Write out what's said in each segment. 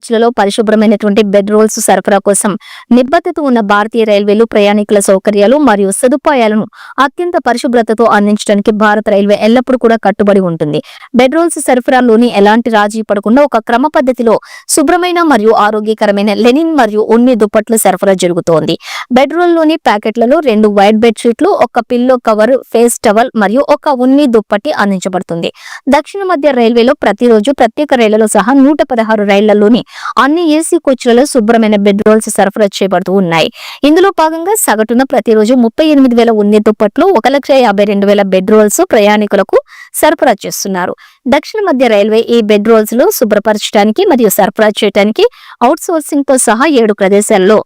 కోచ్లలో పరిశుభ్రమైనటువంటి bed roles సరఫరా కోసం నిబద్ధత ఉన్న భారతీయ రైల్వేలు ప్రయాణికుల సౌకర్యాలు మరియు సదుపాయాలను అత్యంత పరిశుభ్రతతో అందించడానికి భారత రైల్వే ఎల్లప్పుడూ కూడా కట్టుబడి ఉంటుంది. బెడ్ రోల్స్ సరఫరాలోని ఎలాంటి రాజీ పడకుండా ఒక క్రమ పద్ధతిలో శుభ్రమైన మరియు ఆరోగ్యకరమైన లెనిన్ మరియు ఉన్ని దుప్పట్లు సరఫరా జరుగుతోంది. బెడ్ రోల్ లోని ప్యాకెట్లలో 2 వైట్ బెడ్ షీట్లు, ఒక పిల్లో కవర్, ఫేస్ టవల్ మరియు ఒక ఉన్ని దుప్పటి అందించబడుతుంది. దక్షిణ మధ్య రైల్వేలో ప్రతిరోజు ప్రత్యేక రైళ్లలో సహా 116 రైళ్లలోని అన్ని ఏసీ కోచ్లలో శుభ్రమైన బెడ్ రోల్స్ సరఫరా చేయబడుతూ ఉన్నాయి. ఇందులో భాగంగా సగటున ప్రతిరోజు 38,000 ఉన్ని దుప్పట్లు, 1,52,000 బెడ్ రోల్స్ ప్రయాణికులకు సరఫరా చేస్తున్నారు. దక్షిణ మధ్య రైల్వే ఈ బెడ్ రోల్స్ లో శుభ్రపరచడానికి మరియు సరఫరా చేయడానికి అవుట్ సోర్సింగ్ తో సహా 7 ప్రదేశాల్లో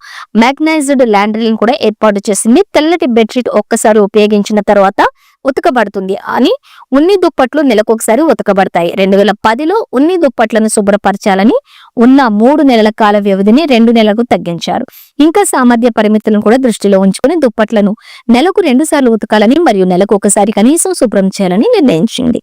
మ్యాగ్నైజ్డ్ లాండ్రీలను కూడా ఏర్పాటు చేసింది. తెల్లటి బెడ్షీట్ ఒక్కసారి ఉపయోగించిన తర్వాత ఉతకబడుతుంది అని ఉన్ని దుప్పట్లు నెలకొకసారి ఉతకబడతాయి. 2010లో ఉన్ని దుప్పట్లను శుభ్రపరచాలని ఉన్న 3 నెలల కాల వ్యవధిని 2 నెలలకు తగ్గించారు. ఇంకా సామర్థ్య పరిమితులను కూడా దృష్టిలో ఉంచుకుని దుప్పట్లను నెలకు 2 సార్లు ఉతకాలని మరియు నెలకు ఒకసారి కనీసం శుభ్రం చేయాలని నిర్ణయించింది.